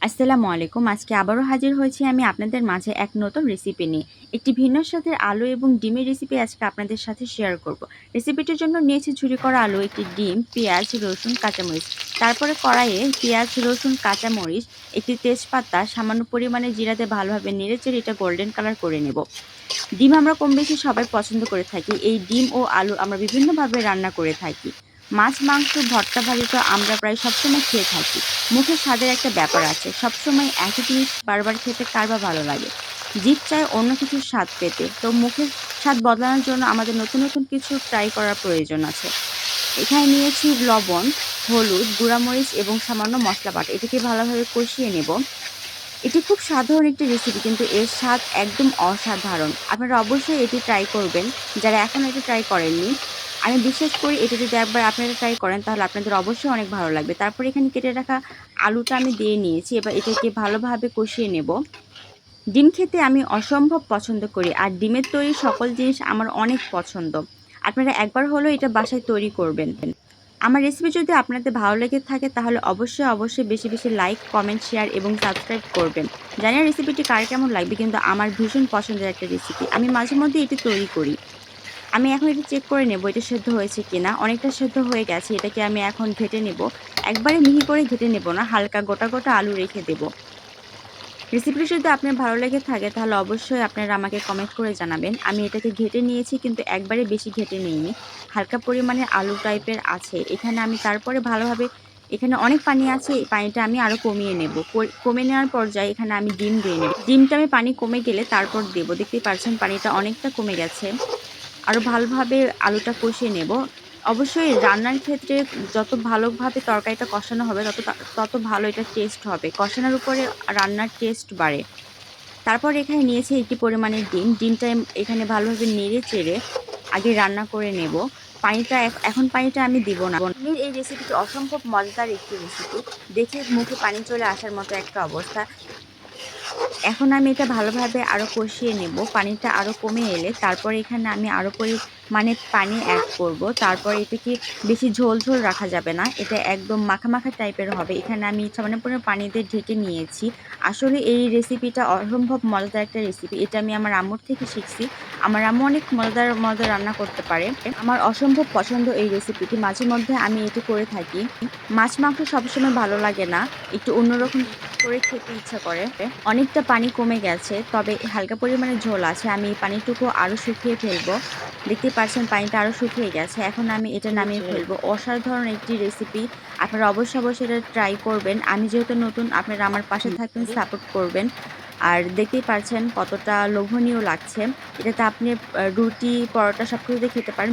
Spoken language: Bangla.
আসসালামু আলাইকুম। আজকে আবারও হাজির হয়েছি আমি আপনাদের মাঝে এক নতুন রেসিপি নিয়ে। একটি ভিন্ন স্বাদের আলু এবং ডিমের রেসিপি আজকে আপনাদের সাথে শেয়ার করব। রেসিপিটির জন্য নিয়েছি ঝুরি করা আলু, একটি ডিম, পেঁয়াজ, রসুন, কাঁচামরিচ। তারপরে কড়াইয়ে পেঁয়াজ, রসুন, কাঁচামরিচ, একটি তেজপাতা, সামান্য পরিমাণে জিরা দিয়ে ভালোভাবে নেড়েচেড়ে এটা গোল্ডেন কালার করে নেব। ডিম আমরা কম বেশি সবাই পছন্দ করে থাকি। এই ডিম ও আলু আমরা বিভিন্নভাবে রান্না করে থাকি। মাছ, মাংস, ভর্তা, ভাজি তো আমরা প্রায় সবসময় খেয়ে থাকি। মুখের স্বাদের একটা ব্যাপার আছে। সবসময় একই জিনিস বারবার খেতে কার বা ভালো লাগে? জিভ চায় অন্য কিছুর স্বাদ পেতে। তো মুখের স্বাদ বদলানোর জন্য আমাদের নতুন, নতুন কিছু ট্রাই করার প্রয়োজন আছে। এখানে নিয়েছি লবণ, হলুদ, গুঁড়ামরিচ এবং সামান্য মসলা বাটা। এটিকে ভালোভাবে কষিয়ে নেব। এটি খুব সাধারণ একটি রেসিপি কিন্তু এর স্বাদ একদম অসাধারণ। আপনারা অবশ্যই এটি ট্রাই করবেন যারা এখনও এটি ট্রাই করেননি। আমি বিশ্বাস করি এটা যদি একবার আপনারা ট্রাই করেন তাহলে আপনাদের অবশ্যই অনেক ভালো লাগবে। তারপর এখানে কেটে রাখা আলুটা আমি দিয়ে নিয়েছি। এবার এটাকে ভালোভাবে কষিয়ে নেব। ডিম খেতে আমি অসম্ভব পছন্দ করি আর ডিমের তৈরি সকল জিনিস আমার অনেক পছন্দ। আপনারা একবার হলেও এটা বাসায় তৈরি করবেন। আমার রেসিপি যদি আপনাদের ভালো লেগে থাকে তাহলে অবশ্যই বেশি বেশি লাইক, কমেন্ট, শেয়ার এবং সাবস্ক্রাইব করবেন। জানি না রেসিপিটি কার কেমন লাগবে কিন্তু আমার ভীষণ পছন্দের একটা রেসিপি। আমি মাঝে মধ্যে এটি তৈরি করি। আমি এখন এটা চেক করে নেব এটা সেদ্ধ হয়েছে কিনা। অনেকটা সেদ্ধ হয়ে গেছে। এটাকে আমি এখন ঘেঁটে নেব। একবারে মিহি করে ঘেঁটে নেব না, হালকা গোটা গোটা আলু রেখে দেব। রেসিপিটি যদি আপনার ভালো লেগে থাকে তাহলে অবশ্যই আপনারা আমাকে কমেন্ট করে জানাবেন। আমি এটাকে ঘেঁটে নিয়েছি কিন্তু একবারে বেশি ঘেঁটে নিইনি। হালকা পরিমাণে আলু টাইপের আছে। এখানে আমি তারপরে ভালোভাবে এখানে অনেক পানি আছে, এই পানিটা আমি আরও কমিয়ে নেব। কমিয়ে নেওয়ার পর্যায়ে এখানে আমি ডিম দিয়ে নেব। ডিমটা আমি পানি কমে গেলে তারপর দেব। দেখতেই পাচ্ছেন পানিটা অনেকটা কমে গেছে। আরও ভালোভাবে আলুটা কষিয়ে নেব। অবশ্যই রান্নার ক্ষেত্রে যত ভালোভাবে তরকারিটা কষানো হবে তত ভালো এটা টেস্ট হবে। কষানোর উপরে রান্নার টেস্ট বাড়ে। তারপর এখানে নিয়েছি একটি পরিমাণের ডিম। ডিমটা এখানে ভালোভাবে নেড়ে চেড়ে আগে রান্না করে নেব। পানিটা এখন পানিটা আমি দিব না। ডিমের এই রেসিপিটি অসম্ভব মজাদার একটি রেসিপি। দেখে মুখে পানি চলে আসার মতো একটা অবস্থা। এখন আমি এটা ভালোভাবে আরও কষিয়ে নেব। পানিটা আরও কমে এলে তারপর এখানে আমি আরও পরিমাণে পানি অ্যাড করব। তারপর এটাকে বেশি ঝোল ঝোল রাখা যাবে না। এটা একদম মাখা মাখা টাইপের হবে। এখানে আমি সামান্য পরিমাণে পানি দিয়ে ঢেকে নিয়েছি। আসলে এই রেসিপিটা অসম্ভব মজাদার একটা রেসিপি। এটা আমি আমার আম্মুর থেকে শিখছি। আমার আম্মু অনেক মজাদার মজাদার রান্না করতে পারে। আমার অসম্ভব পছন্দ এই রেসিপিটি। মাঝে মধ্যে আমি এটি করে থাকি। মাছ, মাংস সবসময় ভালো লাগে না। একটু অন্যরকম করে খেতে ইচ্ছা করে। অনেকটা পানি কমে গেছে, তবে হালকা পরিমাণে ঝোল আছে। আমি এই পানিটুকু আরও শুকিয়ে ফেলবো। দেখতেই পাচ্ছেন পানিটা আরও শুকিয়ে গেছে। এখন আমি এটা নামিয়ে ফেলবো। অসাধারণ একটি রেসিপি। আপনারা অবশ্যই এটা ট্রাই করবেন। আমি যেহেতু নতুন, আপনারা আমার পাশে থাকবেন, সাপোর্ট করবেন। আর দেখতেই পাচ্ছেন কতটা লোভনীয় লাগছে। এটাতে আপনি রুটি, পরোটা সবকিছু দিয়ে খেতে পারেন।